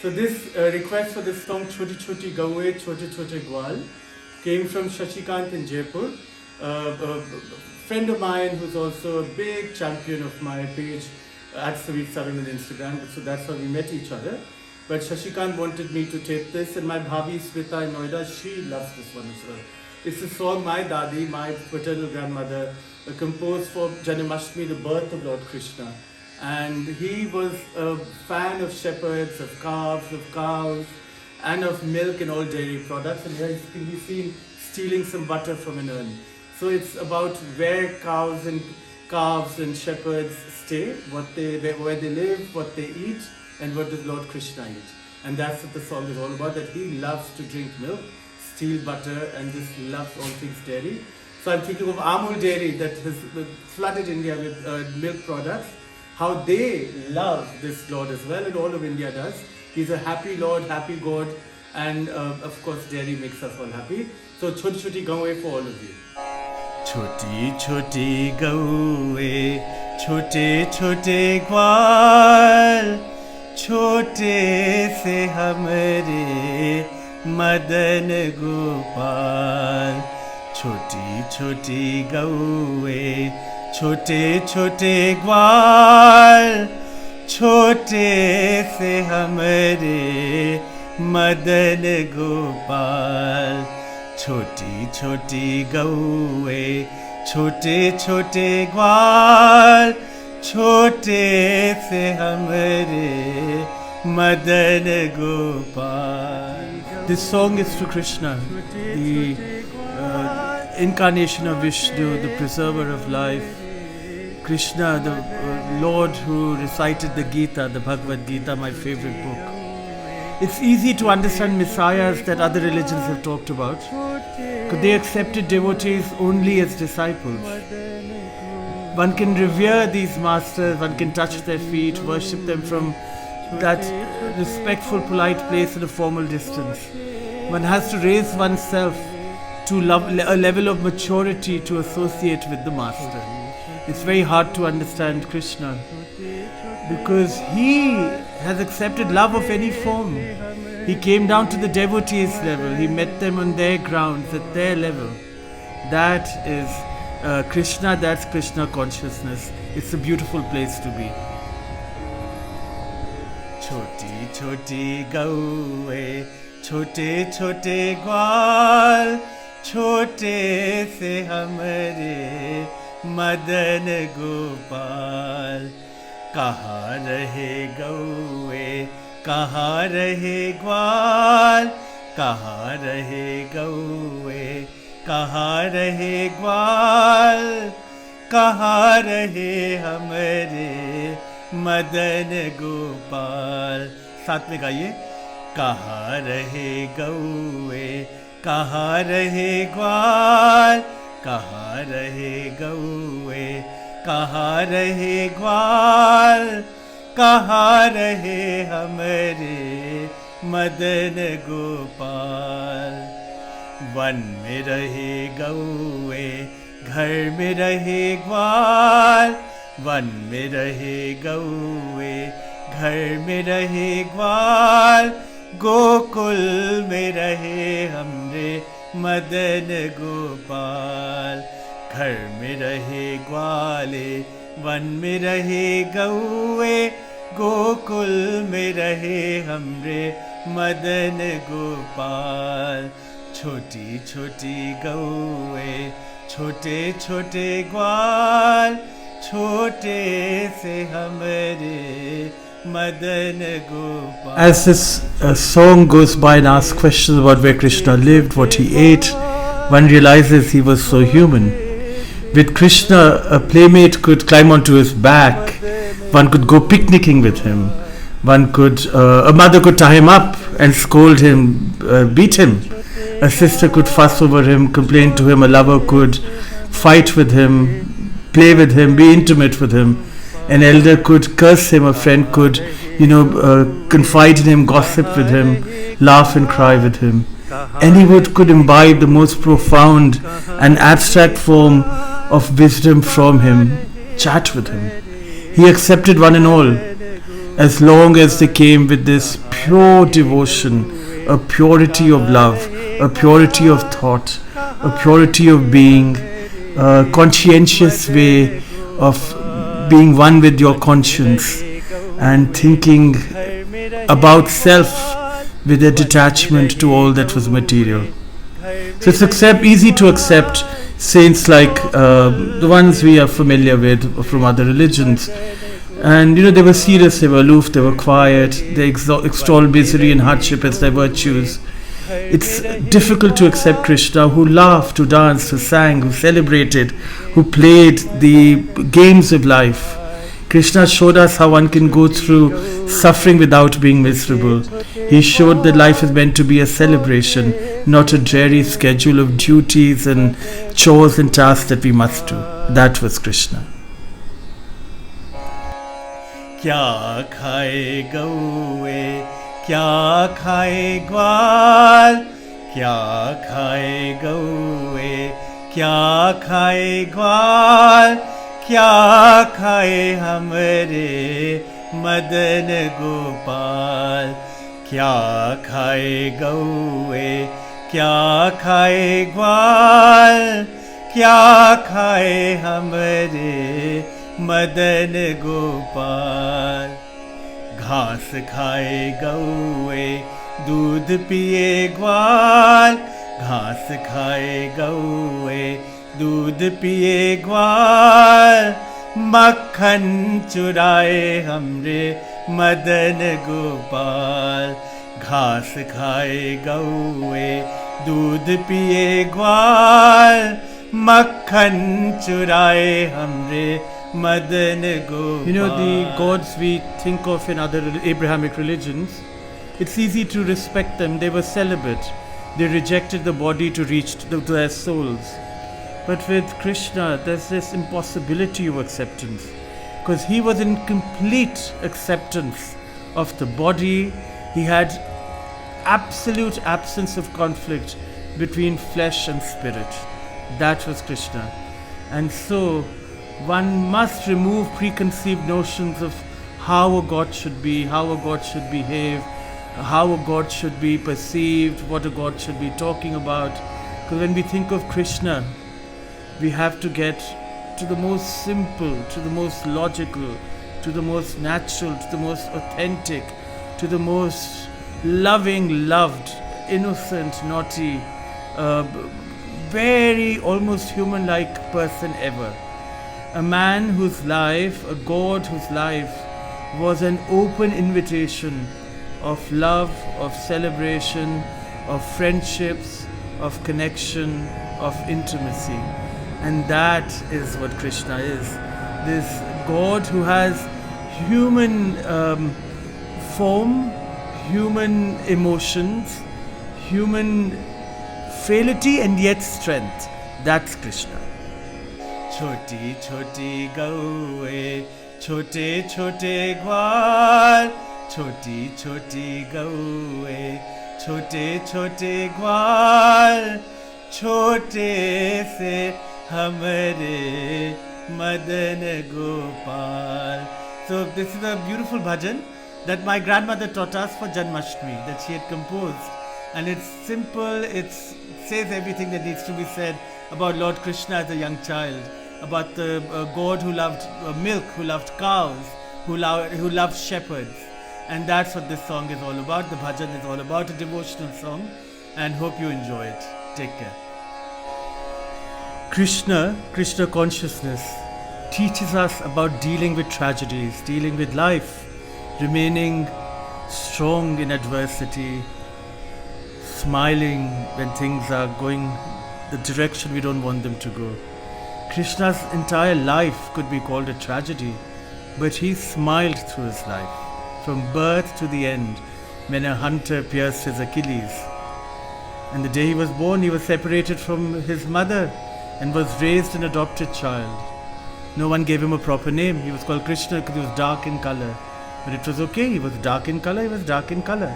So this request for this song Choti Choti Gauyein, Chote Gwaal came from Shashikant in Jaipur, a friend of mine who's also a big champion of my page at Saveet Sarang on Instagram. So that's how we met each other. But Shashikant wanted me to take this, and my bhabhi Smita in Noida, she loves this one as well. It's a song my dadi, my paternal grandmother, composed for Janmashtami, the birth of Lord Krishna. And he was a fan of shepherds, of calves, of cows, and of milk and all dairy products. And here he can be seen stealing some butter from an urn. So it's about where cows and calves and shepherds stay, where they live, what they eat, and what does Lord Krishna eat. And that's what the song is all about, that he loves to drink milk, steal butter, and just loves all things dairy. So I'm thinking of Amul Dairy that has flooded India with milk products, how they love this Lord as well, and all of India does. He's a happy Lord, happy God, and of course dairy makes us all happy. So Choti Choti Gauyein for all of you. Choti Choti Gauyein, Chote Chote Gwaal, Chote se hamare Madan Gopal. Choti Choti Gauyein, Chote Chote Gwaal, Chote se hamare Madan Gopal. Choti Choti Gauyein, Chote Chote Gwaal, Chote se hamare Madan Gopal. This song is to Krishna, the incarnation of Vishnu, the preserver of life. Krishna, the Lord who recited the Gita, the Bhagavad Gita, my favorite book. It's easy to understand messiahs that other religions have talked about, because they accepted devotees only as disciples. One can revere these masters, one can touch their feet, worship them from that respectful, polite place at a formal distance. One has to raise oneself to a level of maturity to associate with the master. It's very hard to understand Krishna because he has accepted love of any form. He came down to the devotees level. He met them on their grounds, at their level. That is Krishna, that's Krishna consciousness. It's a beautiful place to be. Choti Choti Gauyein, Chote Chote Gwaal, Chote se hamare Madan Gopal. Kaha rahe Gauyein, kaha rahe Gwaal, kaha rahe Gauyein, kaha rahe Gwaal, kaha rahe hamare Madan Gopal. साथ में गाइए. कहाँ रहे गौए, कहाँ रहे ग्वाल, कहाँ रहे गौए, कहाँ रहे ग्वाल, कहाँ रहे हमारे मदन गोपाल. वन में रहे गौए, घर में रहे ग्वाल, वन में रहे गौए, घर में रहे ग्वाल, गोकुल में रहे हमरे मदन गोपाल. घर में रहे ग्वाले, वन में रहे गौए, गोकुल में रहे हमरे मदन गोपाल. छोटी छोटी गौए, छोटे छोटे ग्वाल, छोटे से हमरे Madan Gopal. As this song goes by and asks questions about where Krishna lived, what he ate, one realizes he was so human. With Krishna, a playmate could climb onto his back, one could go picnicking with him, a mother could tie him up and scold him, beat him. A sister could fuss over him, complain to him, a lover could fight with him, play with him, be intimate with him. An elder could curse him, a friend could, confide in him, gossip with him, laugh and cry with him. Anyone could imbibe the most profound and abstract form of wisdom from him, chat with him. He accepted one and all. as long as they came with this pure devotion, a purity of love, a purity of thought, a purity of being, a conscientious way of being one with your conscience and thinking about self with a detachment to all that was material. So it's easy to accept saints like the ones we are familiar with from other religions. And they were serious, they were aloof, they were quiet, they extol misery and hardship as their virtues. It's difficult to accept Krishna, who laughed, who danced, who sang, who celebrated, who played the games of life. Krishna showed us how one can go through suffering without being miserable. He showed that life is meant to be a celebration, not a dreary schedule of duties and chores and tasks that we must do. That was Krishna. क्या खाए गौए क्या खाए ग्वाल क्या खाए गौए क्या खाए ग्वाल क्या खाए हमरे मदन गोपाल क्या खाए गौए क्या खाए ग्वाल क्या खाए हमरे मदन गोपाल घास खाए गौए दूध पिए ग्वाल घास खाए गौए दूध पिए ग्वाल मक्खन चुराए हमरे मदन गोपाल घास खाए गौए दूध पिए ग्वाल मक्खन चुराए हमरे Madan Gopal. The gods we think of in other Abrahamic religions, it's easy to respect them. They were celibate. They rejected the body to reach to their souls. But with Krishna, there's this impossibility of acceptance, because he was in complete acceptance of the body. He had absolute absence of conflict between flesh and spirit. That was Krishna. And so one must remove preconceived notions of how a god should be, how a god should behave, how a god should be perceived, what a god should be talking about. Because when we think of Krishna, we have to get to the most simple, to the most logical, to the most natural, to the most authentic, to the most loving, loved, innocent, naughty, very almost human-like person ever. A man whose life, a god whose life was an open invitation of love, of celebration, of friendships, of connection, of intimacy. And that is what Krishna is. This God who has human form, human emotions, human frailty and yet strength. That's Krishna. Choti choti Gauyein, chote chote Gwaal. Choti choti Gauyein, chote chote Gwaal. Chote se hamare madan gopal. So this is a beautiful bhajan that my grandmother taught us for Janmashtami, that she had composed. And it's simple, it says everything that needs to be said about Lord Krishna as a young child, about the God who loved milk, who loved cows, who loved shepherds. And that's what this song is all about. The bhajan is all about, a devotional song, and hope you enjoy it. Take care. Krishna consciousness teaches us about dealing with tragedies, dealing with life, remaining strong in adversity, smiling when things are going the direction we don't want them to go. Krishna's entire life could be called a tragedy, but he smiled through his life, from birth to the end, when a hunter pierced his Achilles. And the day he was born, he was separated from his mother and was raised an adopted child. No one gave him a proper name. He was called Krishna because he was dark in color. But it was okay, he was dark in color, he was dark in color.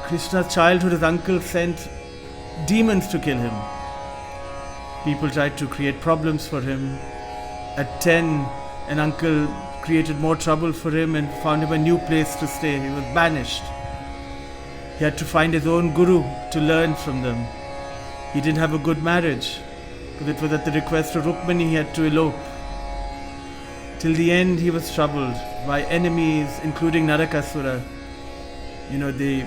Krishna's childhood, his uncle sent demons to kill him. People tried to create problems for him. At 10, an uncle created more trouble for him and found him a new place to stay. He was banished. He had to find his own guru to learn from them. He didn't have a good marriage because it was at the request of Rukmani he had to elope. Till the end he was troubled by enemies, including Narakasura, the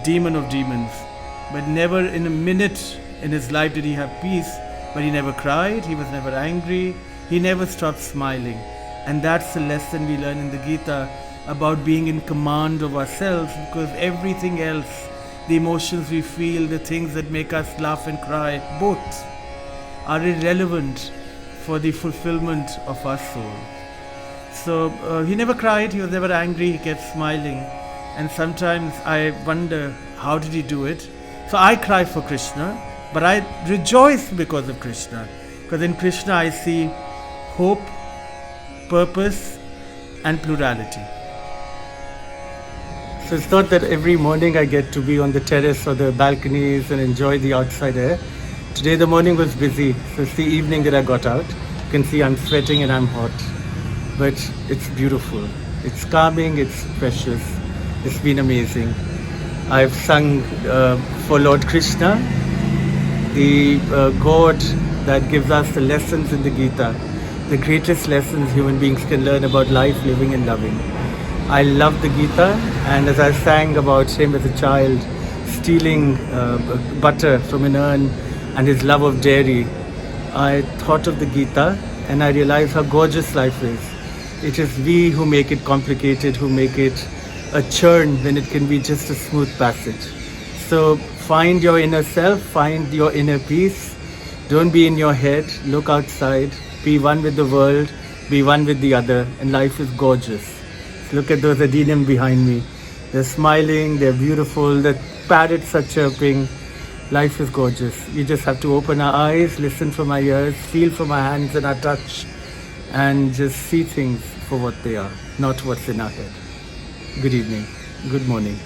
demon of demons. But never in a minute in his life did he have peace. But he never cried, he was never angry, he never stopped smiling. And that's the lesson we learn in the Gita about being in command of ourselves, because everything else, the emotions we feel, the things that make us laugh and cry, both are irrelevant for the fulfillment of our soul. So he never cried, he was never angry, he kept smiling. And sometimes I wonder, how did he do it? So I cry for Krishna, but I rejoice because of Krishna. Because in Krishna I see hope, purpose and plurality. So it's not that every morning I get to be on the terrace or the balconies and enjoy the outside air. Today the morning was busy, so it's the evening that I got out. You can see I'm sweating and I'm hot. But it's beautiful. It's calming, it's precious. It's been amazing. I've sung for Lord Krishna, the God that gives us the lessons in the Gita, the greatest lessons human beings can learn about life, living and loving. I love the Gita, and as I sang about him as a child, stealing butter from an urn and his love of dairy, I thought of the Gita and I realized how gorgeous life is. It is we who make it complicated, who make it a churn when it can be just a smooth passage. So find your inner self, find your inner peace. Don't be in your head, look outside, be one with the world, be one with the other, and life is gorgeous. Look at those adenium behind me. They're smiling, they're beautiful, the parrots are chirping. Life is gorgeous. You just have to open our eyes, listen from our ears, feel from our hands and our touch, and just see things for what they are, not what's in our head. Good evening. Good morning.